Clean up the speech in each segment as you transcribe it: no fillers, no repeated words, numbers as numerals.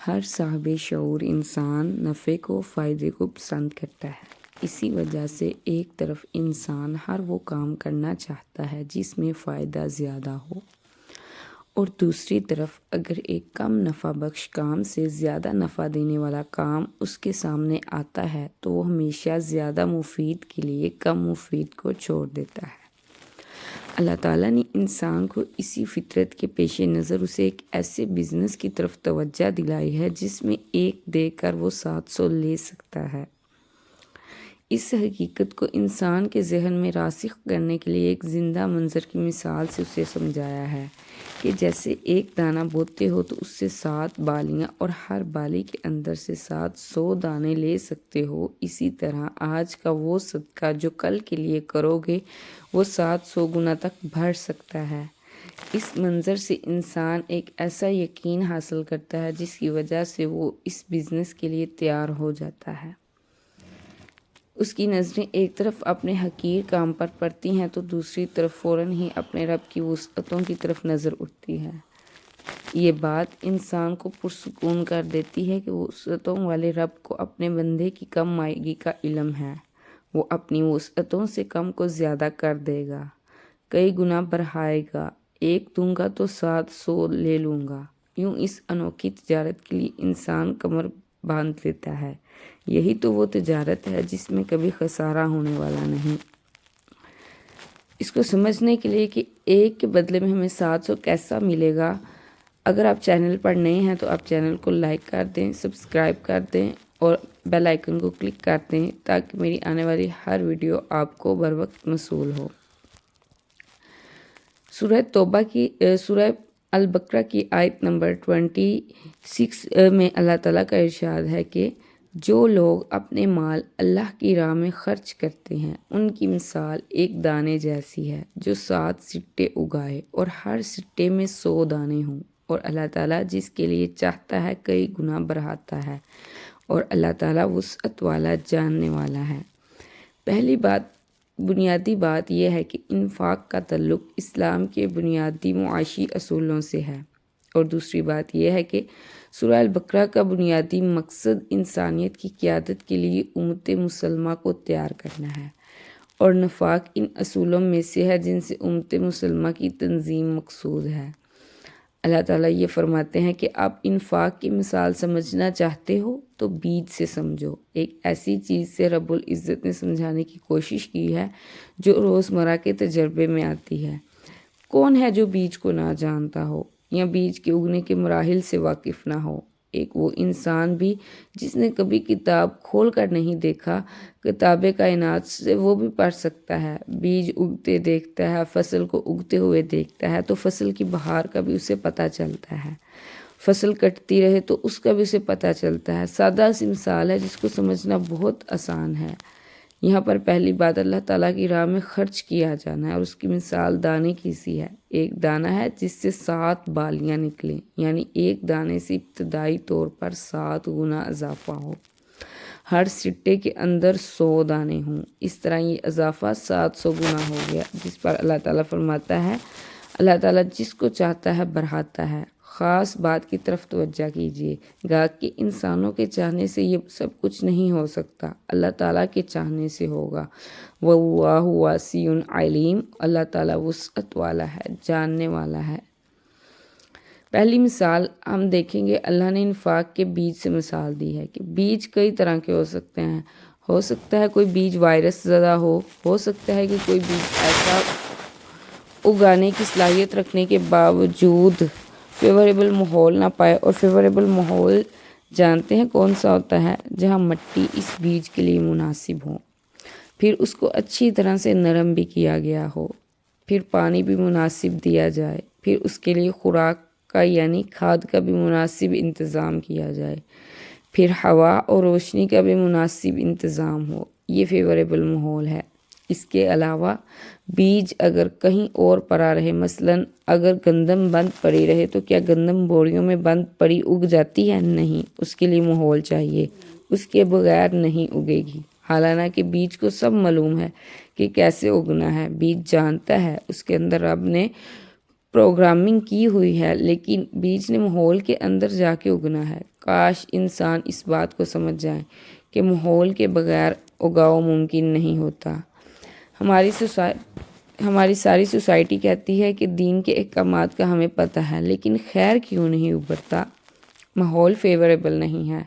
ہر صاحب شعور انسان نفع کو فائدے کو پسند کرتا ہے۔ اسی وجہ سے ایک طرف انسان ہر وہ کام کرنا چاہتا ہے جس میں فائدہ زیادہ ہو، اور دوسری طرف اگر ایک کم نفع بخش کام سے زیادہ نفع دینے والا کام اس کے سامنے آتا ہے تو وہ ہمیشہ زیادہ مفید کے لیے کم مفید کو چھوڑ دیتا ہے۔ اللہ تعالیٰ نے انسان کو اسی فطرت کے پیش نظر اسے ایک ایسے بزنس کی طرف توجہ دلائی ہے جس میں ایک دے کر وہ 700 لے سکتا ہے۔ اس حقیقت کو انسان کے ذہن میں راسخ کرنے کے لیے ایک زندہ منظر کی مثال سے اسے سمجھایا ہے کہ جیسے ایک دانہ بوتے ہو تو اس سے 7 بالیاں اور ہر بالی کے اندر سے 700 دانے لے سکتے ہو، اسی طرح آج کا وہ صدقہ جو کل کے لیے کرو گے وہ 700 گنا تک بڑھ سکتا ہے۔ اس منظر سے انسان ایک ایسا یقین حاصل کرتا ہے جس کی وجہ سے وہ اس بزنس کے لیے تیار ہو جاتا ہے۔ اس کی نظریں ایک طرف اپنے حقیر کام پر پڑتی ہیں تو دوسری طرف فوراً ہی اپنے رب کی وسعتوں کی طرف نظر اٹھتی ہے۔ یہ بات انسان کو پرسکون کر دیتی ہے کہ وسعتوں والے رب کو اپنے بندے کی کم مائگی کا علم ہے۔ وہ اپنی وسعتوں سے کم کو زیادہ کر دے گا، کئی گنا بڑھائے گا، ایک دوں گا تو 700 لے لوں گا۔ یوں اس انوکھی تجارت کے لیے انسان کمر باندھ لیتا ہے۔ یہی تو وہ تجارت ہے جس میں کبھی خسارہ ہونے والا نہیں۔ اس کو سمجھنے کے لیے کہ ایک کے بدلے میں ہمیں 700 کیسا ملے گا، اگر آپ چینل پر نئے ہیں تو آپ چینل کو لائک کر دیں، سبسکرائب کر دیں اور بیل آئیکن کو کلک کر دیں تاکہ میری آنے والی ہر ویڈیو آپ کو بر وقت موصول ہو۔ سورہ البقرہ کی آیت نمبر 26 میں اللہ تعالیٰ کا ارشاد ہے کہ جو لوگ اپنے مال اللہ کی راہ میں خرچ کرتے ہیں ان کی مثال ایک دانے جیسی ہے جو 7 سٹے اگائے اور ہر سٹے میں 100 دانے ہوں، اور اللہ تعالیٰ جس کے لیے چاہتا ہے کئی گنا بڑھاتا ہے، اور اللہ تعالیٰ وسعت والا جاننے والا ہے۔ پہلی بنیادی بات یہ ہے کہ انفاق کا تعلق اسلام کے بنیادی معاشی اصولوں سے ہے، اور دوسری بات یہ ہے کہ سورہ البقرہ کا بنیادی مقصد انسانیت کی قیادت کے لیے امت مسلمہ کو تیار کرنا ہے، اور نفاق ان اصولوں میں سے ہے جن سے امت مسلمہ کی تنظیم مقصود ہے۔ اللہ تعالیٰ یہ فرماتے ہیں کہ آپ انفاق کی مثال سمجھنا چاہتے ہو تو بیج سے سمجھو۔ ایک ایسی چیز سے رب العزت نے سمجھانے کی کوشش کی ہے جو روزمرہ کے تجربے میں آتی ہے۔ کون ہے جو بیج کو نہ جانتا ہو یا بیج کے اگنے کے مراحل سے واقف نہ ہو؟ ایک وہ انسان بھی جس نے کبھی کتاب کھول کر نہیں دیکھا، کتاب کائنات سے وہ بھی پڑھ سکتا ہے۔ بیج اگتے دیکھتا ہے، فصل کو اگتے ہوئے دیکھتا ہے تو فصل کی بہار کا بھی اسے پتہ چلتا ہے، فصل کٹتی رہے تو اس کا بھی اسے پتہ چلتا ہے۔ سادہ سی مثال ہے جس کو سمجھنا بہت آسان ہے۔ یہاں پر پہلی بات اللہ تعالیٰ کی راہ میں خرچ کیا جانا ہے، اور اس کی مثال دانے کی سی ہے۔ ایک دانہ ہے جس سے 7 بالیاں نکلیں، یعنی ایک دانے سے ابتدائی طور پر 7 گنا اضافہ ہو، ہر سٹے کے اندر 100 دانے ہوں، اس طرح یہ اضافہ 700 گنا ہو گیا، جس پر اللہ تعالیٰ فرماتا ہے اللہ تعالیٰ جس کو چاہتا ہے بڑھاتا ہے۔ خاص بات کی طرف توجہ کیجیے گا کہ انسانوں کے چاہنے سے یہ سب کچھ نہیں ہو سکتا، اللہ تعالیٰ کے چاہنے سے ہوگا۔ واللہ واسع علیم، اللہ تعالیٰ وسعت والا ہے، جاننے والا ہے۔ پہلی مثال ہم دیکھیں گے، اللہ نے انفاق کے بیج سے مثال دی ہے کہ بیج کئی طرح کے ہو سکتے ہیں۔ ہو سکتا ہے کوئی بیج وائرس زدہ ہو سکتا ہے کہ کوئی بیج ایسا اگانے کی صلاحیت رکھنے کے باوجود فیوریبل ماحول نہ پائے، اور فیوریبل ماحول جانتے ہیں کون سا ہوتا ہے؟ جہاں مٹی اس بیج کے لیے مناسب ہو، پھر اس کو اچھی طرح سے نرم بھی کیا گیا ہو، پھر پانی بھی مناسب دیا جائے، پھر اس کے لیے خوراک کا یعنی کھاد کا بھی مناسب انتظام کیا جائے، پھر ہوا اور روشنی کا بھی مناسب انتظام ہو۔ یہ فیوریبل ماحول ہے۔ اس کے علاوہ بیج اگر کہیں اور پڑا رہے، مثلاً اگر گندم بند پڑی رہے تو کیا گندم بوریوں میں بند پڑی اگ جاتی ہے؟ نہیں، اس کے لیے ماحول چاہیے، اس کے بغیر نہیں اگے گی۔ حالانکہ بیج کو سب معلوم ہے کہ کیسے اگنا ہے، بیج جانتا ہے، اس کے اندر رب نے پروگرامنگ کی ہوئی ہے، لیکن بیج نے ماحول کے اندر جا کے اگنا ہے۔ کاش انسان اس بات کو سمجھ جائیں کہ ماحول کے بغیر اگاؤ ممکن نہیں ہوتا۔ ہماری ساری سوسائٹی کہتی ہے کہ دین کے احکامات کا ہمیں پتہ ہے، لیکن خیر کیوں نہیں ابھرتا؟ ماحول فیوریبل نہیں ہے،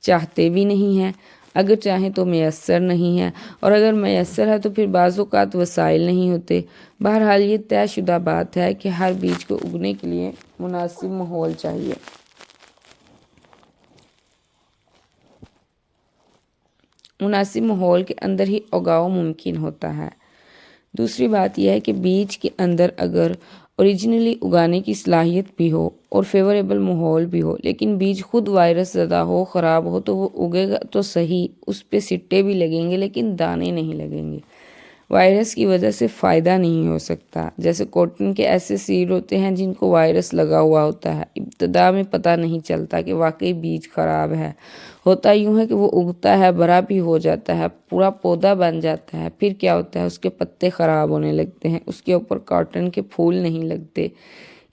چاہتے بھی نہیں ہیں، اگر چاہیں تو میسر نہیں ہے، اور اگر میسر ہے تو پھر بعض اوقات وسائل نہیں ہوتے۔ بہرحال یہ طے شدہ بات ہے کہ ہر بیج کو اگنے کے لیے مناسب ماحول چاہیے۔ مناسب ماحول کے اندر ہی اگاؤ ممکن ہوتا ہے۔ دوسری بات یہ ہے کہ بیج کے اندر اگر اوریجنلی اگانے کی صلاحیت بھی ہو اور فیوریبل ماحول بھی ہو، لیکن بیج خود وائرس زدہ ہو، خراب ہو، تو وہ اگے گا تو صحیح، اس پہ سٹے بھی لگیں گے لیکن دانے نہیں لگیں گے۔ وائرس کی وجہ سے فائدہ نہیں ہو سکتا۔ جیسے کاٹن کے ایسے سیڈ ہوتے ہیں جن کو وائرس لگا ہوا ہوتا ہے، ابتدا میں پتہ نہیں چلتا کہ واقعی بیج خراب ہے۔ ہوتا یوں ہے کہ وہ اگتا ہے، بڑا بھی ہو جاتا ہے، پورا پودا بن جاتا ہے، پھر کیا ہوتا ہے، اس کے پتے خراب ہونے لگتے ہیں، اس کے اوپر کاٹن کے پھول نہیں لگتے،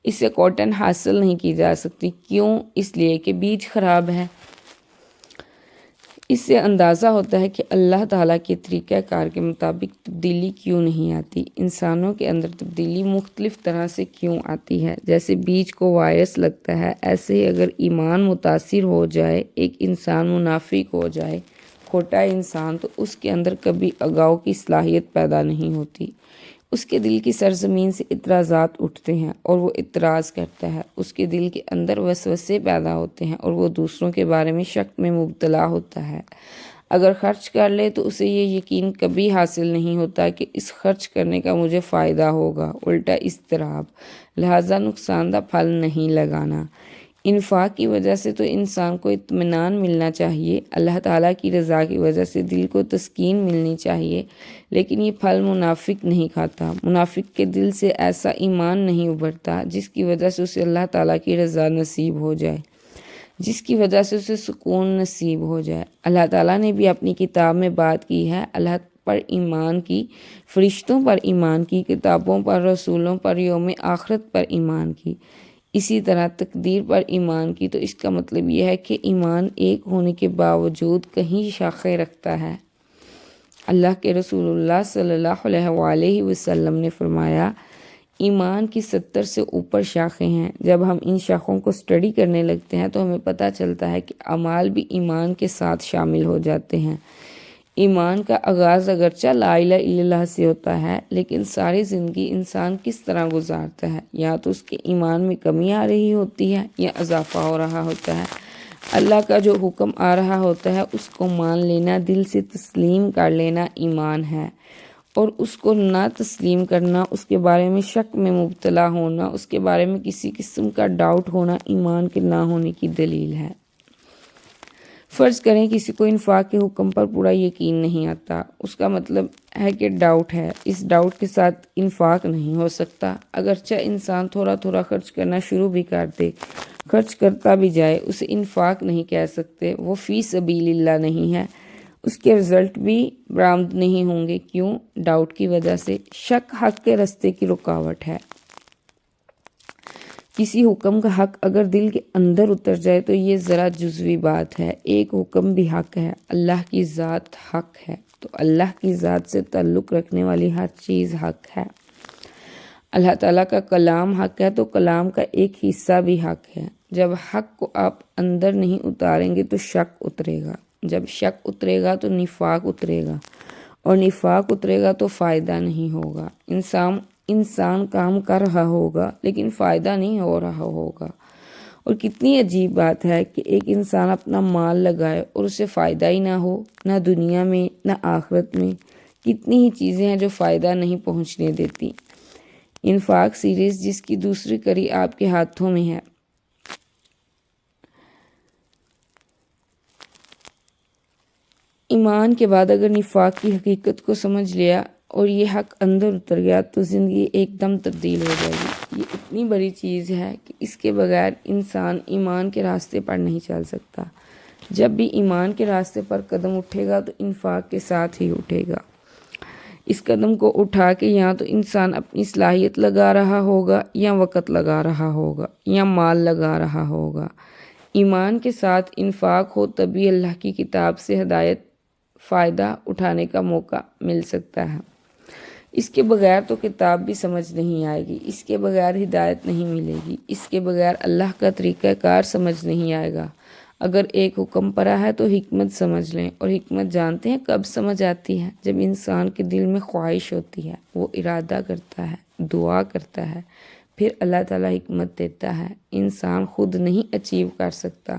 اس سے کاٹن حاصل نہیں کی جا سکتی۔ کیوں؟ اس لیے کہ بیج خراب ہے۔ اس سے اندازہ ہوتا ہے کہ اللہ تعالیٰ کے طریقہ کار کے مطابق تبدیلی کیوں نہیں آتی، انسانوں کے اندر تبدیلی مختلف طرح سے کیوں آتی ہے۔ جیسے بیج کو وائرس لگتا ہے، ایسے ہی اگر ایمان متاثر ہو جائے، ایک انسان منافق ہو جائے، کھوٹا انسان، تو اس کے اندر کبھی اگاؤ کی صلاحیت پیدا نہیں ہوتی۔ اس کے دل کی سرزمین سے اعتراضات اٹھتے ہیں اور وہ اعتراض کرتا ہے، اس کے دل کے اندر وسوسے پیدا ہوتے ہیں اور وہ دوسروں کے بارے میں شک میں مبتلا ہوتا ہے۔ اگر خرچ کر لے تو اسے یہ یقین کبھی حاصل نہیں ہوتا کہ اس خرچ کرنے کا مجھے فائدہ ہوگا، الٹا اضطراب، لہٰذا نقصان دہ پھل نہیں لگانا۔ انفاق کی وجہ سے تو انسان کو اطمینان ملنا چاہیے، اللہ تعالیٰ کی رضا کی وجہ سے دل کو تسکین ملنی چاہیے، لیکن یہ پھل منافق نہیں کھاتا۔ منافق کے دل سے ایسا ایمان نہیں ابھرتا جس کی وجہ سے اسے اللہ تعالیٰ کی رضا نصیب ہو جائے، جس کی وجہ سے اسے سکون نصیب ہو جائے۔ اللہ تعالیٰ نے بھی اپنی کتاب میں بات کی ہے، اللہ پر ایمان کی، فرشتوں پر ایمان کی، کتابوں پر، رسولوں پر، یوم آخرت پر ایمان کی، اسی طرح تقدیر پر ایمان کی۔ تو اس کا مطلب یہ ہے کہ ایمان ایک ہونے کے باوجود کہیں شاخیں رکھتا ہے۔ اللہ کے رسول اللہ صلی اللہ علیہ وآلہ وسلم نے فرمایا، ایمان کی 70 سے اوپر شاخیں ہیں۔ جب ہم ان شاخوں کو اسٹڈی کرنے لگتے ہیں تو ہمیں پتہ چلتا ہے کہ اعمال بھی ایمان کے ساتھ شامل ہو جاتے ہیں۔ ایمان کا آغاز اگرچہ لا الہ الا اللہ سے ہوتا ہے، لیکن ساری زندگی انسان کس طرح گزارتا ہے؟ یا تو اس کے ایمان میں کمی آ رہی ہوتی ہے یا اضافہ ہو رہا ہوتا ہے۔ اللہ کا جو حکم آ رہا ہوتا ہے اس کو مان لینا، دل سے تسلیم کر لینا ایمان ہے، اور اس کو نہ تسلیم کرنا، اس کے بارے میں شک میں مبتلا ہونا، اس کے بارے میں کسی قسم کا ڈاؤٹ ہونا ایمان کے نہ ہونے کی دلیل ہے۔ فرض کریں کسی کو انفاق کے حکم پر پورا یقین نہیں آتا، اس کا مطلب ہے کہ ڈاؤٹ ہے، اس ڈاؤٹ کے ساتھ انفاق نہیں ہو سکتا۔ اگرچہ انسان تھوڑا تھوڑا خرچ کرنا شروع بھی کر دے، خرچ کرتا بھی جائے، اسے انفاق نہیں کہہ سکتے، وہ فی سبیل اللہ نہیں ہے، اس کے رزلٹ بھی برآمد نہیں ہوں گے۔ کیوں؟ ڈاؤٹ کی وجہ سے۔ شک حق کے رستے کی رکاوٹ ہے۔ کسی حکم کا حق اگر دل کے اندر اتر جائے تو یہ ذرا جزوی بات ہے، ایک حکم بھی حق ہے، اللہ کی ذات حق ہے، تو اللہ کی ذات سے تعلق رکھنے والی ہر چیز حق ہے۔ اللہ تعالیٰ کا کلام حق ہے تو کلام کا ایک حصہ بھی حق ہے۔ جب حق کو آپ اندر نہیں اتاریں گے تو شک اترے گا، جب شک اترے گا تو نفاق اترے گا، اور نفاق اترے گا تو فائدہ نہیں ہوگا۔ انسان کام کر رہا ہوگا لیکن فائدہ نہیں ہو رہا ہوگا۔ اور کتنی عجیب بات ہے کہ ایک انسان اپنا مال لگائے اور اسے فائدہ ہی نہ ہو، نہ دنیا میں نہ آخرت میں۔ کتنی ہی چیزیں ہیں جو فائدہ نہیں پہنچنے دیتی۔ انفاق سیریز جس کی دوسری کڑی آپ کے ہاتھوں میں ہے۔ ایمان کے بعد اگر نفاق کی حقیقت کو سمجھ لیا اور یہ حق اندر اتر گیا تو زندگی ایک دم تبدیل ہو جائے گی۔ یہ اتنی بڑی چیز ہے کہ اس کے بغیر انسان ایمان کے راستے پر نہیں چل سکتا۔ جب بھی ایمان کے راستے پر قدم اٹھے گا تو انفاق کے ساتھ ہی اٹھے گا۔ اس قدم کو اٹھا کے یا تو انسان اپنی صلاحیت لگا رہا ہوگا یا وقت لگا رہا ہوگا یا مال لگا رہا ہوگا۔ ایمان کے ساتھ انفاق ہو تبھی اللہ کی کتاب سے ہدایت فائدہ اٹھانے کا موقع مل سکتا ہے۔ اس کے بغیر تو کتاب بھی سمجھ نہیں آئے گی، اس کے بغیر ہدایت نہیں ملے گی، اس کے بغیر اللہ کا طریقہ کار سمجھ نہیں آئے گا۔ اگر ایک حکم پڑا ہے تو حکمت سمجھ لیں، اور حکمت جانتے ہیں کب سمجھ آتی ہے؟ جب انسان کے دل میں خواہش ہوتی ہے، وہ ارادہ کرتا ہے، دعا کرتا ہے، پھر اللہ تعالیٰ حکمت دیتا ہے۔ انسان خود نہیں اچیو کر سکتا۔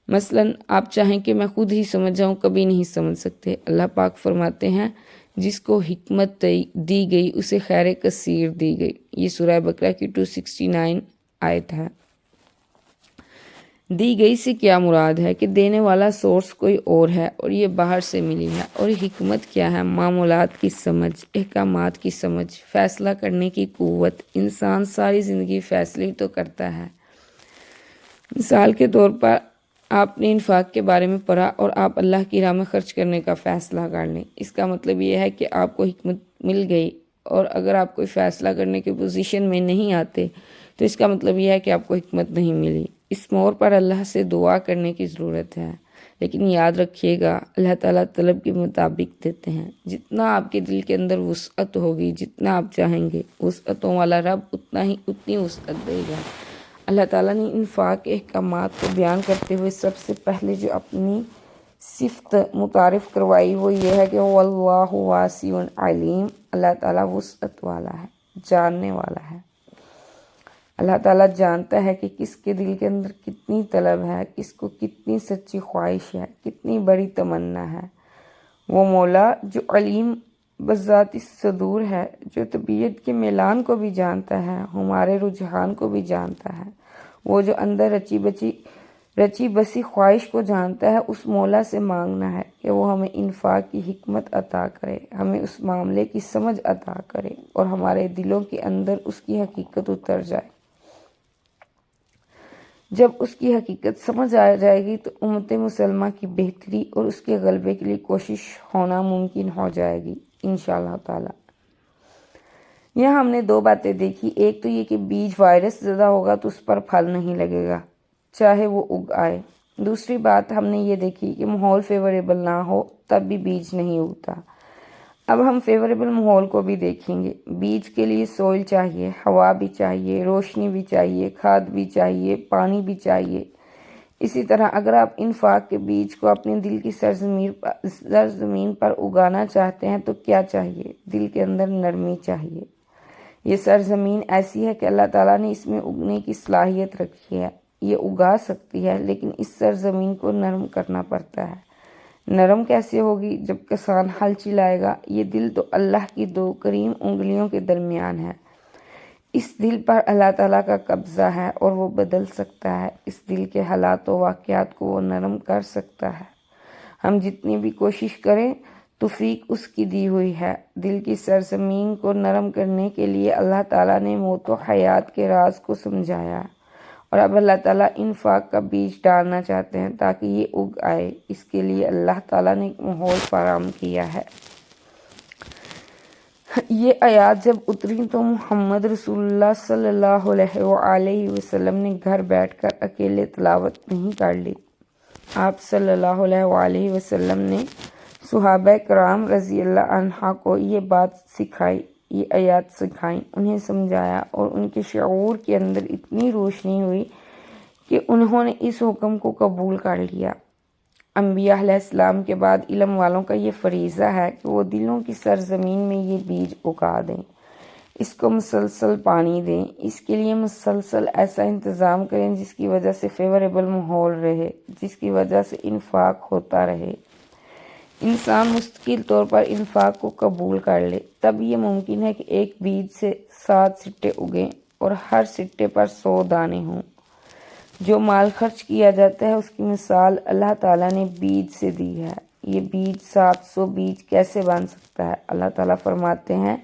مثلاً آپ چاہیں کہ میں خود ہی سمجھ جاؤں، کبھی نہیں سمجھ سکتے۔ اللہ پاک فرماتے ہیں جس کو حکمت دی گئی اسے خیر کثیر دی گئی۔ یہ سورہ بقرہ کی 269 آیت ہے۔ دی گئی سے کیا مراد ہے کہ دینے والا سورس کوئی اور ہے اور یہ باہر سے ملی ہے۔ اور حکمت کیا ہے؟ معمولات کی سمجھ، احکامات کی سمجھ، فیصلہ کرنے کی قوت۔ انسان ساری زندگی فیصلے ہی تو کرتا ہے۔ مثال کے طور پر آپ نے انفاق کے بارے میں پڑھا اور آپ اللہ کی راہ میں خرچ کرنے کا فیصلہ کر لیں، اس کا مطلب یہ ہے کہ آپ کو حکمت مل گئی۔ اور اگر آپ کوئی فیصلہ کرنے کی پوزیشن میں نہیں آتے تو اس کا مطلب یہ ہے کہ آپ کو حکمت نہیں ملی۔ اس موڑ پر اللہ سے دعا کرنے کی ضرورت ہے، لیکن یاد رکھیے گا اللہ تعالیٰ طلب کے مطابق دیتے ہیں۔ جتنا آپ کے دل کے اندر وسعت ہوگی، جتنا آپ چاہیں گے، وسعتوں والا رب اتنی وسعت دے گا۔ اللہ تعالیٰ نے انفاق کے احکامات کو بیان کرتے ہوئے سب سے پہلے جو اپنی صفت متعارف کروائی وہ یہ ہے کہ واللہ واسع علیم، اللہ تعالیٰ وسعت والا ہے، جاننے والا ہے۔ اللہ تعالیٰ جانتا ہے کہ کس کے دل کے اندر کتنی طلب ہے، کس کو کتنی سچی خواہش ہے، کتنی بڑی تمنا ہے۔ وہ مولا جو علیم بذات الصدور ہے، جو طبیعت کے میلان کو بھی جانتا ہے، ہمارے رجحان کو بھی جانتا ہے، وہ جو اندر رچی بسی خواہش کو جانتا ہے، اس مولا سے مانگنا ہے کہ وہ ہمیں انفاق کی حکمت عطا کرے، ہمیں اس معاملے کی سمجھ عطا کرے اور ہمارے دلوں کے اندر اس کی حقیقت اتر جائے۔ جب اس کی حقیقت سمجھ آ جائے گی تو امت مسلمہ کی بہتری اور اس کے غلبے کے لیے کوشش ہونا ممکن ہو جائے گی انشاءاللہ تعالی۔ یہاں ہم نے دو باتیں دیکھی، ایک تو یہ کہ بیج وائرس زدہ ہوگا تو اس پر پھل نہیں لگے گا چاہے وہ اگ آئے۔ دوسری بات ہم نے یہ دیکھی کہ ماحول فیوریبل نہ ہو تب بھی بیج نہیں اگتا۔ اب ہم فیوریبل ماحول کو بھی دیکھیں گے۔ بیج کے لیے سوئل چاہیے، ہوا بھی چاہیے، روشنی بھی چاہیے، کھاد بھی چاہیے، پانی بھی چاہیے۔ اسی طرح اگر آپ انفاق کے بیج کو اپنے دل کی سرزمین پر اگانا چاہتے ہیں تو کیا چاہیے؟ دل کے اندر نرمی چاہیے۔ یہ سرزمین ایسی ہے کہ اللہ تعالیٰ نے اس میں اگنے کی صلاحیت رکھی ہے، یہ اگا سکتی ہے، لیکن اس سرزمین کو نرم کرنا پڑتا ہے۔ نرم کیسے ہوگی؟ جب کسان ہل چلائے گا۔ یہ دل تو اللہ کی دو کریم انگلیوں کے درمیان ہے، اس دل پر اللہ تعالیٰ کا قبضہ ہے اور وہ بدل سکتا ہے، اس دل کے حالات و واقعات کو وہ نرم کر سکتا ہے۔ ہم جتنی بھی کوشش کریں توفیق اس کی دی ہوئی ہے۔ دل کی سرزمین کو نرم کرنے کے لیے اللہ تعالیٰ نے موت و حیات کے راز کو سمجھایا، اور اب اللہ تعالیٰ انفاق کا بیج ڈالنا چاہتے ہیں تاکہ یہ اگ آئے۔ اس کے لیے اللہ تعالیٰ نے ایک ماحول فراہم کیا ہے۔ یہ آیات جب اتری تو محمد رسول اللہ صلی اللہ علیہ وسلم نے گھر بیٹھ کر اکیلے تلاوت نہیں کر لی۔ آپ صلی اللہ علیہ وسلم نے صحابہ کرام رضی اللہ عنہ کو یہ بات سکھائی، یہ آیات سکھائیں، انہیں سمجھایا، اور ان کے شعور کے اندر اتنی روشنی ہوئی کہ انہوں نے اس حکم کو قبول کر لیا۔ انبیاء علیہ السلام کے بعد علم والوں کا یہ فریضہ ہے کہ وہ دلوں کی سرزمین میں یہ بیج اگا دیں، اس کو مسلسل پانی دیں، اس کے لیے مسلسل ایسا انتظام کریں جس کی وجہ سے فیوریبل ماحول رہے، جس کی وجہ سے انفاق ہوتا رہے۔ انسان مستقل طور پر انفاق کو قبول کر لے، تب یہ ممکن ہے کہ ایک بیج سے 7 سٹے اگیں اور ہر سٹے پر 100 دانے ہوں۔ جو مال خرچ کیا جاتا ہے اس کی مثال اللہ تعالیٰ نے بیج سے دی ہے۔ یہ بیج 700 بیج کیسے بن سکتا ہے؟ اللہ تعالیٰ فرماتے ہیں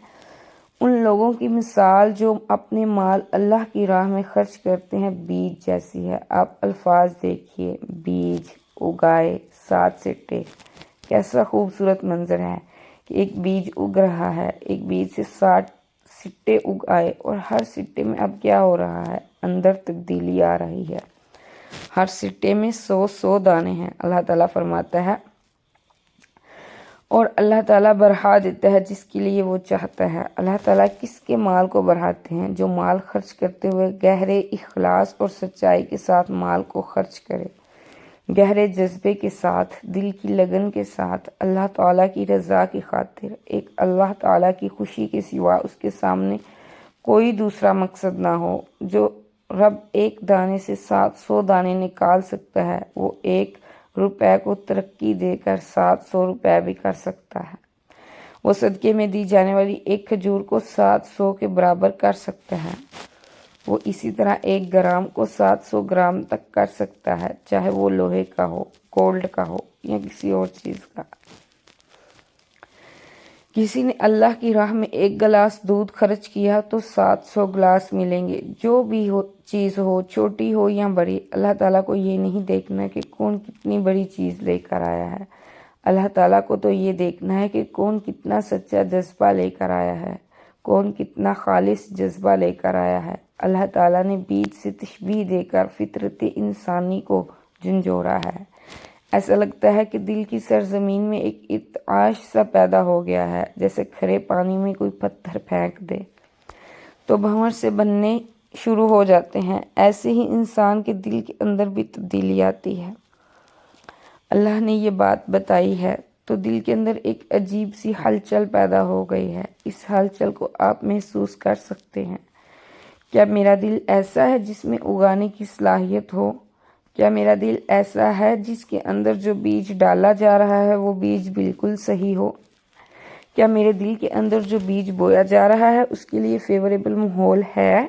ان لوگوں کی مثال جو اپنے مال اللہ کی راہ میں خرچ کرتے ہیں بیج جیسی ہے۔ آپ الفاظ دیکھیے، بیج اگائے، 7 سٹے، کیسا خوبصورت منظر ہے۔ کہ ایک بیج اگ رہا ہے، ایک بیج سے 60 سٹے اگ آئے اور ہر سٹے میں اب کیا ہو رہا ہے، اندر تبدیلی آ رہی ہے۔ ہر سٹے میں 100 دانے ہیں۔ اللہ تعالیٰ فرماتا ہے اور اللہ تعالیٰ بڑھا دیتا ہے جس کے لیے وہ چاہتا ہے۔ اللہ تعالیٰ کس کے مال کو بڑھاتے ہیں؟ جو مال خرچ کرتے ہوئے گہرے اخلاص اور سچائی کے ساتھ مال کو خرچ کرے، گہرے جذبے کے ساتھ، دل کی لگن کے ساتھ، اللہ تعالیٰ کی رضا کی خاطر، ایک اللہ تعالیٰ کی خوشی کے سوا اس کے سامنے کوئی دوسرا مقصد نہ ہو۔ جو رب ایک دانے سے 700 دانے نکال سکتا ہے، وہ 1 روپے کو ترقی دے کر 700 روپے بھی کر سکتا ہے۔ وہ صدقے میں دی جانے والی ایک کھجور کو 700 کے برابر کر سکتا ہے۔ وہ اسی طرح 1 گرام کو 700 گرام تک کر سکتا ہے، چاہے وہ لوہے کا ہو، گولڈ کا ہو یا کسی اور چیز کا۔ کسی نے اللہ کی راہ میں 1 گلاس دودھ خرچ کیا تو 700 گلاس ملیں گے۔ جو بھی چیز ہو، چھوٹی ہو یا بڑی، اللہ تعالیٰ کو یہ نہیں دیکھنا کہ کون کتنی بڑی چیز لے کر آیا ہے۔ اللہ تعالیٰ کو تو یہ دیکھنا ہے کہ کون کتنا سچا جذبہ لے کر آیا ہے، کون کتنا خالص جذبہ لے کر آیا ہے۔ اللہ تعالیٰ نے بیج سے تشبیہ دے کر فطرت انسانی کو جھنجھوڑا ہے۔ ایسا لگتا ہے کہ دل کی سرزمین میں ایک ارتعاش سا پیدا ہو گیا ہے، جیسے کھرے پانی میں کوئی پتھر پھینک دے تو بھنور سے بننے شروع ہو جاتے ہیں۔ ایسے ہی انسان کے دل کے اندر بھی تبدیلی آتی ہے۔ اللہ نے یہ بات بتائی ہے تو دل کے اندر ایک عجیب سی ہلچل پیدا ہو گئی ہے۔ اس ہلچل کو آپ محسوس کر سکتے ہیں۔ کیا میرا دل ایسا ہے جس میں اگانے کی صلاحیت ہو؟ کیا میرا دل ایسا ہے جس کے اندر جو بیج ڈالا جا رہا ہے وہ بیج بالکل صحیح ہو؟ کیا میرے دل کے اندر جو بیج بویا جا رہا ہے اس کے لیے فیوریبل ماحول ہے؟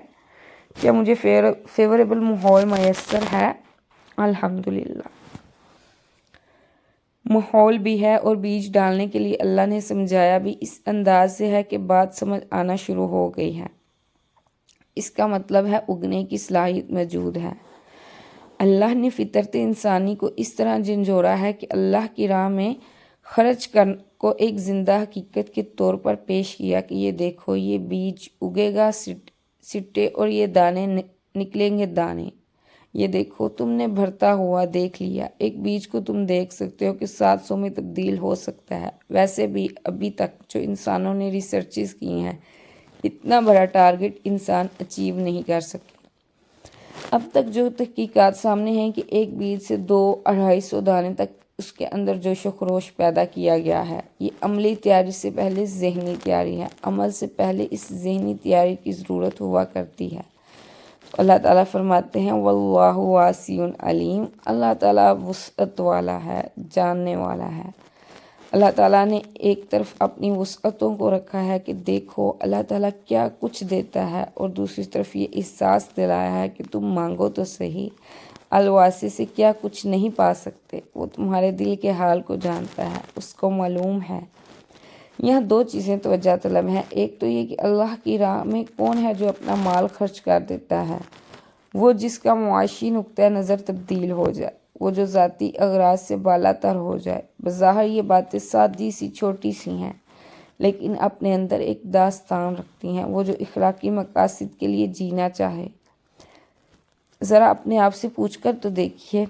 کیا مجھے فیوریبل ماحول میسر ہے؟ الحمدللہ ماحول بھی ہے، اور بیج ڈالنے کے لیے اللہ نے سمجھایا بھی اس انداز سے ہے کہ بات سمجھ آنا شروع ہو گئی ہے۔ اس کا مطلب ہے اگنے کی صلاحیت موجود ہے۔ اللہ نے فطرت انسانی کو اس طرح جھنجھوڑا ہے کہ اللہ کی راہ میں خرچ کو ایک زندہ حقیقت کے طور پر پیش کیا کہ یہ دیکھو، یہ بیج اگے گا سٹے اور یہ دانے نکلیں گے دانے۔ یہ دیکھو، تم نے بھرتا ہوا دیکھ لیا، ایک بیج کو تم دیکھ سکتے ہو کہ 700 میں تبدیل ہو سکتا ہے۔ ویسے بھی ابھی تک جو انسانوں نے ریسرچز کی ہیں، اتنا بڑا ٹارگٹ انسان اچیو نہیں کر سکے۔ اب تک جو تحقیقات سامنے ہیں کہ ایک بیج سے 200-250 دانے تک اس کے اندر جوش و خروش پیدا کیا گیا ہے۔ یہ عملی تیاری سے پہلے ذہنی تیاری ہے۔ عمل سے پہلے اس ذہنی تیاری کی ضرورت ہوا کرتی ہے۔ اللہ تعالیٰ فرماتے ہیں واللہ واسع علیم، اللہ تعالیٰ وسعت والا ہے، جاننے والا ہے۔ اللہ تعالیٰ نے ایک طرف اپنی وسعتوں کو رکھا ہے کہ دیکھو اللہ تعالیٰ کیا کچھ دیتا ہے، اور دوسری طرف یہ احساس دلایا ہے کہ تم مانگو تو صحیح، الواسع سے کیا کچھ نہیں پا سکتے، وہ تمہارے دل کے حال کو جانتا ہے، اس کو معلوم ہے۔ یہاں 2 چیزیں توجہ طلب ہیں۔ ایک تو یہ کہ اللہ کی راہ میں کون ہے جو اپنا مال خرچ کر دیتا ہے؟ وہ جس کا معاشی نقطہ نظر تبدیل ہو جائے، وہ جو ذاتی اغراض سے بالا تر ہو جائے۔ بظاہر یہ باتیں سادی سی چھوٹی سی ہیں، لیکن اپنے اندر ایک داستان رکھتی ہیں۔ وہ جو اخلاقی مقاصد کے لیے جینا چاہے، ذرا اپنے آپ سے پوچھ کر تو دیکھیے،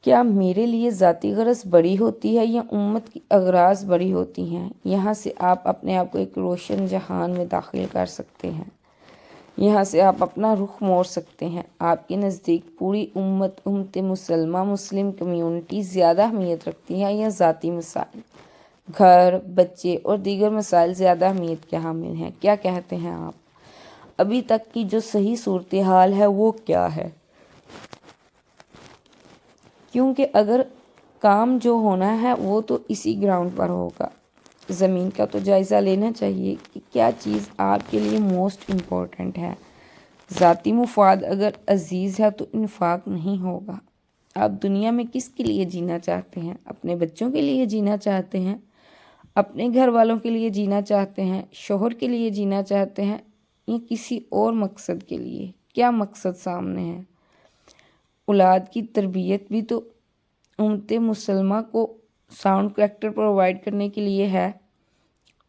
کیا میرے لیے ذاتی غرض بڑی ہوتی ہے یا امت کی اغراض بڑی ہوتی ہیں؟ یہاں سے آپ اپنے آپ کو ایک روشن جہان میں داخل کر سکتے ہیں۔ یہاں سے آپ اپنا رخ موڑ سکتے ہیں۔ آپ کے نزدیک پوری امت مسلمہ مسلم کمیونٹی زیادہ اہمیت رکھتی ہے یا ذاتی مسائل، گھر، بچے اور دیگر مسائل زیادہ اہمیت کے حامل ہیں؟ کیا کہتے ہیں آپ؟ ابھی تک کی جو صحیح صورتحال ہے وہ کیا ہے؟ کیونکہ اگر کام جو ہونا ہے وہ تو اسی گراؤنڈ پر ہوگا۔ زمین کا تو جائزہ لینا چاہیے کہ کیا چیز آپ کے لیے موسٹ امپورٹنٹ ہے۔ ذاتی مفاد اگر عزیز ہے تو انفاق نہیں ہوگا۔ آپ دنیا میں کس کے لیے جینا چاہتے ہیں؟ اپنے بچوں کے لیے جینا چاہتے ہیں؟ اپنے گھر والوں کے لیے جینا چاہتے ہیں؟ شوہر کے لیے جینا چاہتے ہیں یا کسی اور مقصد کے لیے؟ کیا مقصد سامنے ہے؟ اولاد کی تربیت بھی تو امت مسلمہ کو ساؤنڈ کریکٹر پرووائڈ کرنے کے لیے ہے،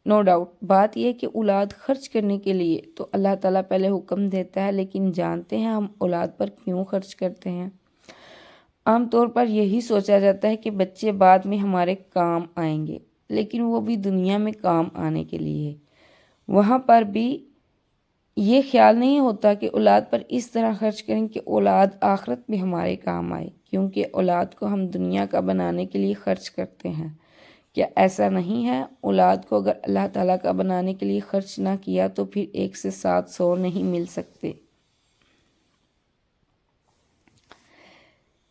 نو ڈاؤٹ۔ بات یہ ہے کہ اولاد خرچ کرنے کے لیے تو اللہ تعالیٰ پہلے حکم دیتا ہے، لیکن جانتے ہیں ہم اولاد پر کیوں خرچ کرتے ہیں؟ عام طور پر یہی سوچا جاتا ہے کہ بچے بعد میں ہمارے کام آئیں گے، لیکن وہ بھی دنیا میں کام آنے کے لیے۔ وہاں پر بھی یہ خیال نہیں ہوتا کہ اولاد پر اس طرح خرچ کریں کہ اولاد آخرت میں ہمارے کام آئے، کیونکہ اولاد کو ہم دنیا کا بنانے کے لیے خرچ کرتے ہیں۔ کیا ایسا نہیں ہے؟ اولاد کو اگر اللہ تعالیٰ کا بنانے کے لیے خرچ نہ کیا تو پھر 1 سے 7 سو نہیں مل سکتے۔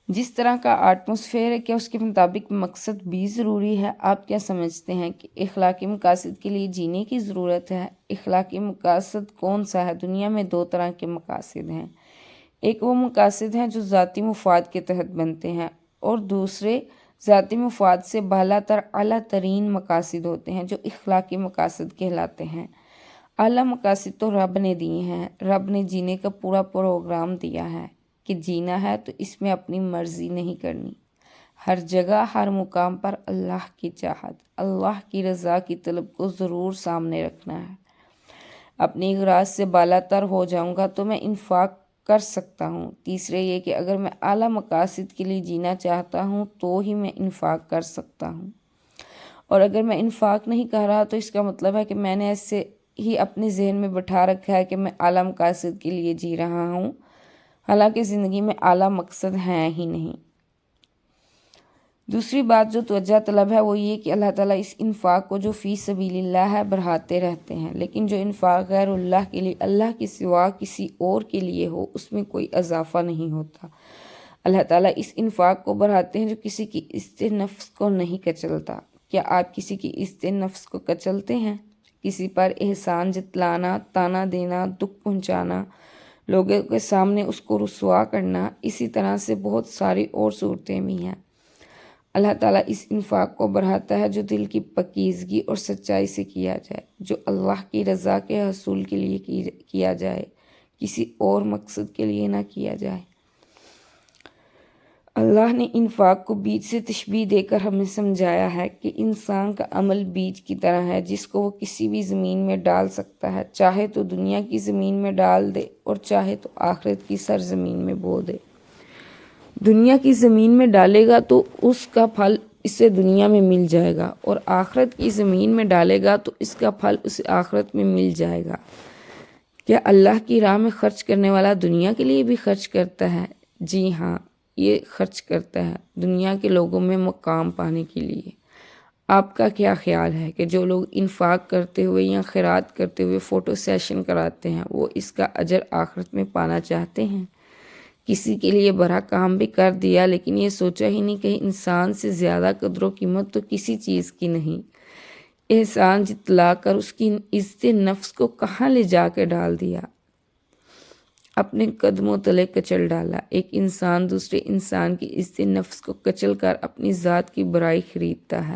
جس طرح کا ایٹماسفیئر ہے، کیا اس کے مطابق مقصد بھی ضروری ہے؟ آپ کیا سمجھتے ہیں کہ اخلاقی مقاصد کے لیے جینے کی ضرورت ہے؟ اخلاقی مقاصد کون سا ہے؟ دنیا میں 2 طرح کے مقاصد ہیں۔ ایک وہ مقاصد ہیں جو ذاتی مفاد کے تحت بنتے ہیں، اور دوسرے ذاتی مفاد سے بالا تر اعلیٰ ترین مقاصد ہوتے ہیں جو اخلاقی مقاصد کہلاتے ہیں۔ اعلیٰ مقاصد تو رب نے دیے ہیں، رب نے جینے کا پورا پروگرام دیا ہے کہ جینا ہے تو اس میں اپنی مرضی نہیں کرنی، ہر جگہ ہر مقام پر اللہ کی چاہت، اللہ کی رضا کی طلب کو ضرور سامنے رکھنا ہے۔ اپنی اغراض سے بالا تر ہو جاؤں گا تو میں انفاق کر سکتا ہوں۔ تیسرے یہ کہ اگر میں اعلیٰ مقاصد کے لیے جینا چاہتا ہوں تو ہی میں انفاق کر سکتا ہوں، اور اگر میں انفاق نہیں کر رہا تو اس کا مطلب ہے کہ میں نے ایسے ہی اپنے ذہن میں بٹھا رکھا ہے کہ میں اعلیٰ مقاصد کے لیے جی رہا ہوں، حالانکہ زندگی میں اعلیٰ مقصد ہیں ہی نہیں۔ دوسری بات جو توجہ طلب ہے وہ یہ کہ اللہ تعالیٰ اس انفاق کو جو فی سبیل اللہ ہے بڑھاتے رہتے ہیں، لیکن جو انفاق غیر اللہ کے لیے، اللہ کے سوا کسی اور کے لیے ہو، اس میں کوئی اضافہ نہیں ہوتا۔ اللہ تعالیٰ اس انفاق کو بڑھاتے ہیں جو کسی کی عزت نفس کو نہیں کچلتا۔ کیا آپ کسی کی عزت نفس کو کچلتے ہیں؟ کسی پر احسان جتلانا، تانا دینا، دکھ پہنچانا، لوگوں کے سامنے اس کو رسوا کرنا، اسی طرح سے بہت ساری اور صورتیں بھی ہیں۔ اللہ تعالیٰ اس انفاق کو بڑھاتا ہے جو دل کی پاکیزگی اور سچائی سے کیا جائے، جو اللہ کی رضا کے حصول کے لیے کیا جائے، کسی اور مقصد کے لیے نہ کیا جائے۔ اللہ نے انفاق کو بیج سے تشبیہ دے کر ہمیں سمجھایا ہے کہ انسان کا عمل بیج کی طرح ہے جس کو وہ کسی بھی زمین میں ڈال سکتا ہے، چاہے تو دنیا کی زمین میں ڈال دے اور چاہے تو آخرت کی سرزمین میں بو دے۔ دنیا کی زمین میں ڈالے گا تو اس کا پھل اسے دنیا میں مل جائے گا، اور آخرت کی زمین میں ڈالے گا تو اس کا پھل اسے آخرت میں مل جائے گا۔ کیا اللہ کی راہ میں خرچ کرنے والا دنیا کے لیے بھی خرچ کرتا ہے؟ جی ہاں، یہ خرچ کرتا ہے دنیا کے لوگوں میں مقام پانے کے لیے۔ آپ کا کیا خیال ہے کہ جو لوگ انفاق کرتے ہوئے یا خیرات کرتے ہوئے فوٹو سیشن کراتے ہیں وہ اس کا اجر آخرت میں پانا چاہتے ہیں؟ کسی کے لیے بڑا کام بھی کر دیا لیکن یہ سوچا ہی نہیں کہ انسان سے زیادہ قدر و قیمت تو کسی چیز کی نہیں، احسان جتلا کر اس کی عزت نفس کو کہاں لے جا کے ڈال دیا، اپنے قدموں تلے کچل ڈالا۔ ایک انسان دوسرے انسان کی عزت نفس کو کچل کر اپنی ذات کی برائی خریدتا ہے۔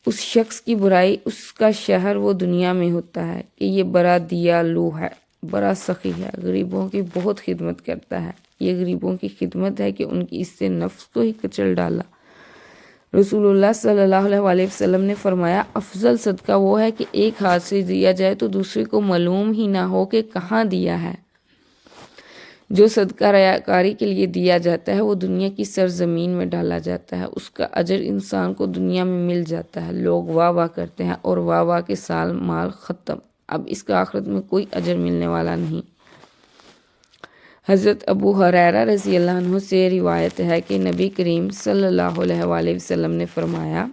اس شخص کی برائی اس کا شہر وہ دنیا میں ہوتا ہے کہ یہ بڑا دیالو ہے، بڑا سخی ہے، غریبوں کی بہت خدمت کرتا ہے۔ یہ غریبوں کی خدمت ہے کہ ان کی عزت نفس کو ہی کچل ڈالا۔ رسول اللہ صلی اللہ علیہ وسلم نے فرمایا، افضل صدقہ وہ ہے کہ ایک ہاتھ سے دیا جائے تو دوسرے کو معلوم ہی نہ ہو کہ کہاں دیا ہے۔ جو صدقہ ریاکاری کے لیے دیا جاتا ہے وہ دنیا کی سرزمین میں ڈالا جاتا ہے، اس کا اجر انسان کو دنیا میں مل جاتا ہے، لوگ واہ واہ کرتے ہیں اور واہ واہ کے سال مال ختم، اب اس کا آخرت میں کوئی اجر ملنے والا نہیں۔ حضرت ابو ہریرہ رضی اللہ عنہ سے روایت ہے کہ نبی کریم صلی اللہ علیہ وسلم نے فرمایا،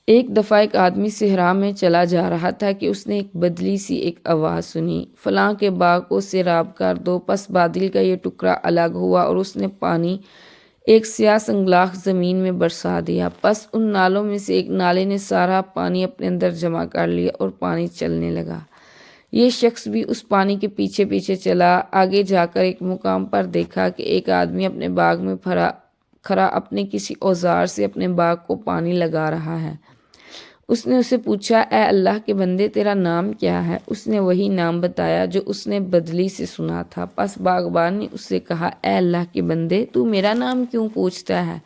ایک دفعہ ایک آدمی صحرا میں چلا جا رہا تھا کہ اس نے ایک بدلی سی ایک آواز سنی، فلاں کے باغ کو سیراب کر دو۔ پس بادل کا یہ ٹکڑا الگ ہوا اور اس نے پانی ایک سیاہ سنگلاخ زمین میں برسا دیا، پس ان نالوں میں سے ایک نالے نے سارا پانی اپنے اندر جمع کر لیا اور پانی چلنے لگا۔ یہ شخص بھی اس پانی کے پیچھے پیچھے چلا، آگے جا کر ایک مقام پر دیکھا کہ ایک آدمی اپنے باغ میں کھڑا اپنے کسی اوزار سے اپنے باغ کو پانی لگا رہا ہے۔ اس نے اسے پوچھا، اے اللہ کے بندے تیرا نام کیا ہے؟ اس نے وہی نام بتایا جو اس نے بدلی سے سنا تھا۔ پس باغبان نے اس سے کہا، اے اللہ کے بندے تو میرا نام کیوں پوچھتا ہے؟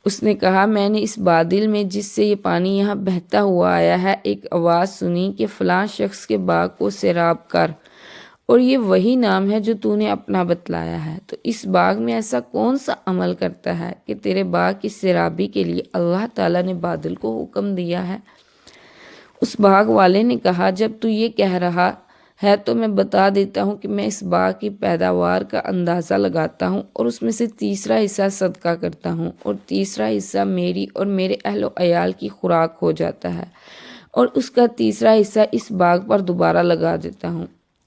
اس نے کہا میں نے اس بادل میں جس سے یہ پانی یہاں بہتا ہوا آیا ہے ایک آواز سنی کہ فلاں شخص کے باغ کو سیراب کر، اور یہ وہی نام ہے جو تو نے اپنا بتلایا ہے۔ تو اس باغ میں ایسا کون سا عمل کرتا ہے کہ تیرے باغ کی سیرابی کے لیے اللہ تعالیٰ نے بادل کو حکم دیا ہے؟ اس باغ والے نے کہا جب تو یہ کہہ رہا ہے تو میں بتا دیتا ہوں کہ میں اس باغ کی پیداوار کا اندازہ لگاتا ہوں اور اس میں سے تیسرا حصہ صدقہ کرتا ہوں اور تیسرا حصہ میری اور میرے اہل و عیال کی خوراک ہو جاتا ہے اور اس کا تیسرا حصہ اس باغ پر دوبارہ لگا دیتا ہوں۔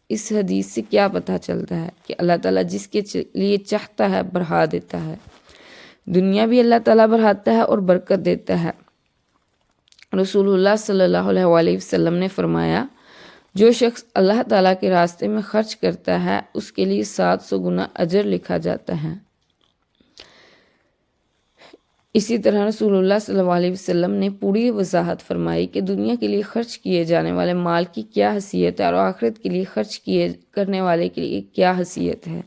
اس حدیث سے کیا پتہ چلتا ہے کہ اللہ تعالیٰ جس کے لیے چاہتا ہے بڑھا دیتا ہے۔ دنیا بھی اللہ تعالیٰ بڑھاتا ہے اور برکت دیتا ہے۔ رسول اللہ صلی اللہ علیہ وسلم نے فرمایا جو شخص اللہ تعالیٰ کے راستے میں خرچ کرتا ہے اس کے لیے 700 گنا اجر لکھا جاتا ہے۔ اسی طرح رسول اللہ صلی اللہ علیہ وسلم نے پوری وضاحت فرمائی کہ دنیا کے لیے خرچ کیے جانے والے مال کی کیا حیثیت ہے اور آخرت کے لیے خرچ کرنے والے کے لیے کیا حیثیت ہے۔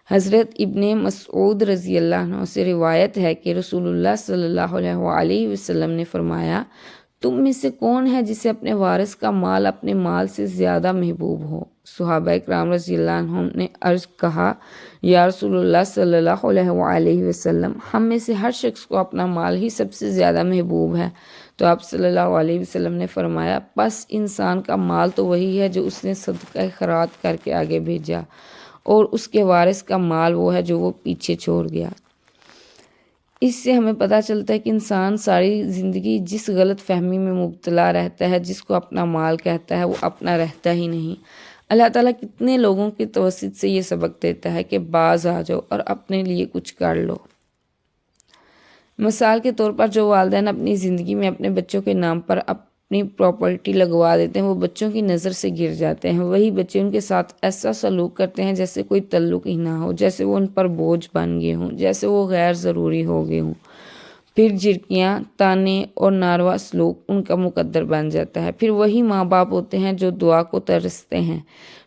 حضرت ابن مسعود رضی اللہ عنہ سے روایت ہے کہ رسول اللہ صلی اللہ علیہ وسلم نے فرمایا تم میں سے کون ہے جسے اپنے وارث کا مال اپنے مال سے زیادہ محبوب ہو؟ صحابہ اکرام رضی اللہ عنہم نے عرض کہا یا رسول اللہ صلی اللہ علیہ وسلم ہم میں سے ہر شخص کو اپنا مال ہی سب سے زیادہ محبوب ہے۔ تو آپ صلی اللہ علیہ وسلم نے فرمایا پس انسان کا مال تو وہی ہے جو اس نے صدقہ خیرات کر کے آگے بھیجا اور اس کے وارث کا مال وہ ہے جو وہ پیچھے چھوڑ گیا۔ اس سے ہمیں پتہ چلتا ہے کہ انسان ساری زندگی جس غلط فہمی میں مبتلا رہتا ہے جس کو اپنا مال کہتا ہے وہ اپنا رہتا ہی نہیں۔ اللہ تعالیٰ کتنے لوگوں کے توسط سے یہ سبق دیتا ہے کہ باز آ جاؤ اور اپنے لیے کچھ کر لو۔ مثال کے طور پر جو والدین اپنی زندگی میں اپنے بچوں کے نام پر اپنی پراپرٹی لگوا دیتے ہیں وہ بچوں کی نظر سے گر جاتے ہیں۔ وہی بچے ان کے ساتھ ایسا سلوک کرتے ہیں جیسے کوئی تعلق ہی نہ ہو، جیسے وہ ان پر بوجھ بن گئے ہوں، جیسے وہ غیر ضروری ہو گئے ہوں۔ پھر جھڑکیاں، تانے اور ناروا سلوک ان کا مقدر بن جاتا ہے۔ پھر وہی ماں باپ ہوتے ہیں جو دعا کو ترستے ہیں۔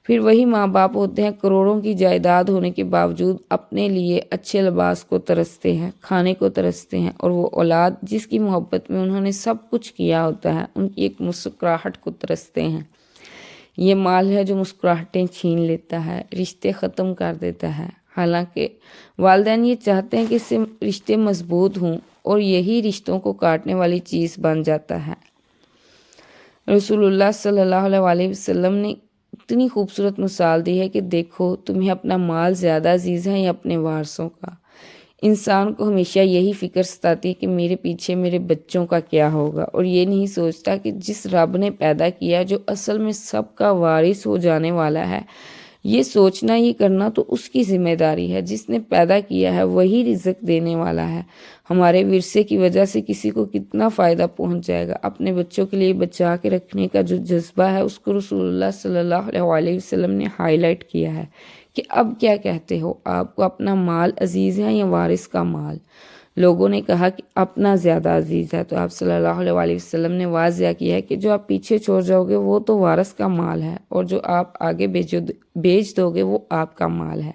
پھر وہی ماں باپ ہوتے ہیں کروڑوں کی جائیداد ہونے کے باوجود اپنے لیے اچھے لباس کو ترستے ہیں، کھانے کو ترستے ہیں، اور وہ اولاد جس کی محبت میں انہوں نے سب کچھ کیا ہوتا ہے ان کی ایک مسکراہٹ کو ترستے ہیں۔ یہ مال ہے جو مسکراہٹیں چھین لیتا ہے، رشتے ختم کر دیتا ہے۔ حالانکہ والدین یہ چاہتے ہیں کہ اس سے رشتے مضبوط ہوں اور یہی رشتوں کو کاٹنے والی چیز بن جاتا ہے۔ رسول اللہ صلی اللہ علیہ وسلم نے اتنی خوبصورت مثال دی ہے کہ دیکھو تمہیں اپنا مال زیادہ عزیز ہے یا اپنے وارثوں کا؟ انسان کو ہمیشہ یہی فکر ستاتی ہے کہ میرے پیچھے میرے بچوں کا کیا ہوگا، اور یہ نہیں سوچتا کہ جس رب نے پیدا کیا جو اصل میں سب کا وارث ہو جانے والا ہے، یہ سوچنا یہ کرنا تو اس کی ذمہ داری ہے۔ جس نے پیدا کیا ہے وہی رزق دینے والا ہے۔ ہمارے ورثے کی وجہ سے کسی کو کتنا فائدہ پہنچ جائے گا۔ اپنے بچوں کے لیے بچا کے رکھنے کا جو جذبہ ہے اس کو رسول اللہ صلی اللہ علیہ وسلم نے ہائی لائٹ کیا ہے کہ اب کیا کہتے ہو، آپ کو اپنا مال عزیز ہے یا وارث کا مال؟ لوگوں نے کہا کہ اپنا زیادہ عزیز ہے، تو آپ صلی اللہ علیہ وسلم نے واضح کیا ہے کہ جو آپ پیچھے چھوڑ جاؤ گے وہ تو وارث کا مال ہے، اور جو آپ آگے بیچ دو گے وہ آپ کا مال ہے۔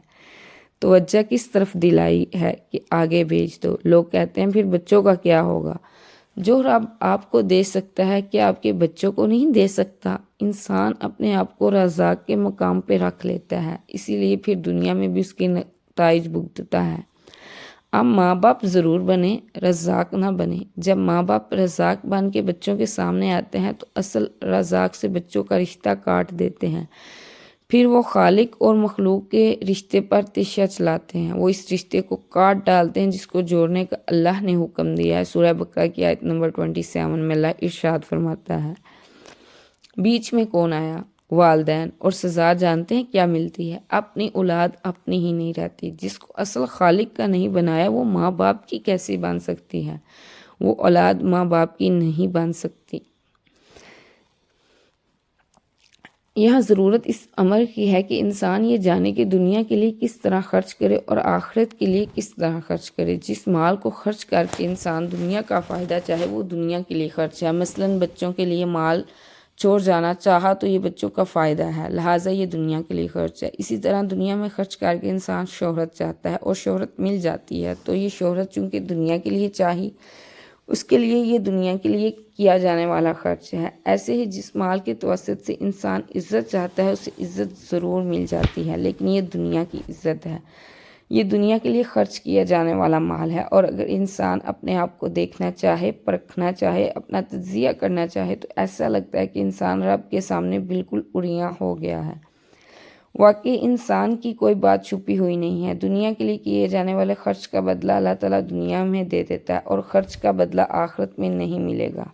توجہ کس طرف دلائی ہے کہ آگے بیچ دو۔ لوگ کہتے ہیں پھر بچوں کا کیا ہوگا؟ جو رب آپ کو دے سکتا ہے کیا آپ کے بچوں کو نہیں دے سکتا؟ انسان اپنے آپ کو رزاق کے مقام پہ رکھ لیتا ہے، اسی لیے پھر دنیا میں بھی اس کے نتائج بھگتتا ہے۔ اب ماں باپ ضرور بنے، رزاق نہ بنے۔ جب ماں باپ رزاق بن کے بچوں کے سامنے آتے ہیں تو اصل رزاق سے بچوں کا رشتہ کاٹ دیتے ہیں۔ پھر وہ خالق اور مخلوق کے رشتے پر تشہ چلاتے ہیں، وہ اس رشتے کو کاٹ ڈالتے ہیں جس کو جوڑنے کا اللہ نے حکم دیا ہے۔ سورہ بقرہ کی آیت نمبر 27 میں اللہ ارشاد فرماتا ہے بیچ میں کون آیا؟ والدین، اور سزا جانتے ہیں کیا ملتی ہے؟ اپنی اولاد اپنی ہی نہیں رہتی۔ جس کو اصل خالق کا نہیں بنایا وہ ماں باپ کی کیسے بن سکتی ہے؟ وہ اولاد ماں باپ کی نہیں بن سکتی۔ یہاں ضرورت اس امر کی ہے کہ انسان یہ جانے کہ دنیا کے لیے کس طرح خرچ کرے اور آخرت کے لیے کس طرح خرچ کرے۔ جس مال کو خرچ کر کے انسان دنیا کا فائدہ چاہے وہ دنیا کے لیے خرچ ہے۔ مثلاً بچوں کے لیے مال چھوڑ جانا چاہا تو یہ بچوں کا فائدہ ہے، لہٰذا یہ دنیا کے لیے خرچ ہے۔ اسی طرح دنیا میں خرچ کر کے انسان شہرت چاہتا ہے اور شہرت مل جاتی ہے، تو یہ شہرت چونکہ دنیا کے لیے چاہی، اس کے لیے یہ دنیا کے لیے کیا جانے والا خرچ ہے۔ ایسے ہی جس مال کے توسط سے انسان عزت چاہتا ہے اسے عزت ضرور مل جاتی ہے، لیکن یہ دنیا کی عزت ہے، یہ دنیا کے لیے خرچ کیا جانے والا مال ہے۔ اور اگر انسان اپنے آپ کو دیکھنا چاہے، پرکھنا چاہے، اپنا تجزیہ کرنا چاہے تو ایسا لگتا ہے کہ انسان رب کے سامنے بالکل عریاں ہو گیا ہے۔ واقعی انسان کی کوئی بات چھپی ہوئی نہیں ہے۔ دنیا کے لیے کیے جانے والے خرچ کا بدلہ اللہ تعالیٰ دنیا میں دے دیتا ہے اور خرچ کا بدلہ آخرت میں نہیں ملے گا۔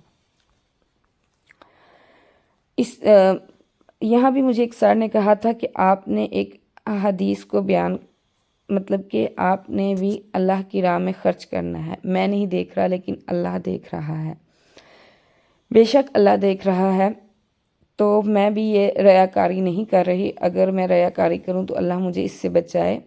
یہاں بھی مجھے ایک سر نے کہا تھا کہ آپ نے ایک حدیث کو بیان، مطلب کہ آپ نے بھی اللہ کی راہ میں خرچ کرنا ہے۔ میں نہیں دیکھ رہا لیکن اللہ دیکھ رہا ہے۔ بے شک اللہ دیکھ رہا ہے، تو میں بھی یہ ریاکاری نہیں کر رہی۔ اگر میں ریاکاری کروں تو اللہ مجھے اس سے بچائے۔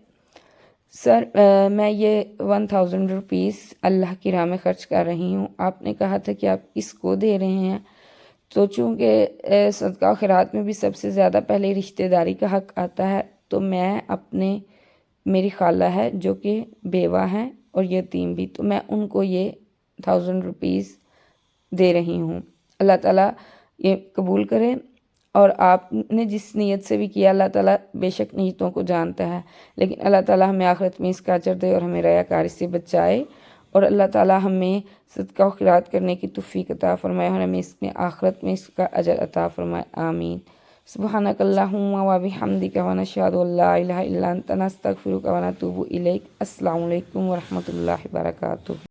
سر میں یہ 1000 روپیز اللہ کی راہ میں خرچ کر رہی ہوں۔ آپ نے کہا تھا کہ آپ کس کو دے رہے ہیں، تو چونکہ صدقہ و خیرات میں بھی سب سے زیادہ پہلے رشتہ داری کا حق آتا ہے، تو میں میری خالہ ہے جو کہ بیوہ ہیں اور یتیم بھی، تو میں ان کو یہ 1000 روپیز دے رہی ہوں۔ اللہ تعالیٰ یہ قبول کرے، اور آپ نے جس نیت سے بھی کیا اللہ تعالیٰ بے شک نیتوں کو جانتا ہے، لیکن اللہ تعالیٰ ہمیں آخرت میں اس کا اجر دے اور ہمیں ریاکاری سے بچائے، اور اللہ تعالیٰ ہمیں صدقہ و خیرات کرنے کی توفیق عطا فرمائے اور ہمیں اس میں آخرت میں اس کا اجر عطا فرمائے، آمین۔ سبحانک اللہم و بحمدک ونشہد ان لا الہ الا انت نستغفرک ونتوب الیک۔ السلام علیکم ورحمۃ اللہ وبرکاتہ۔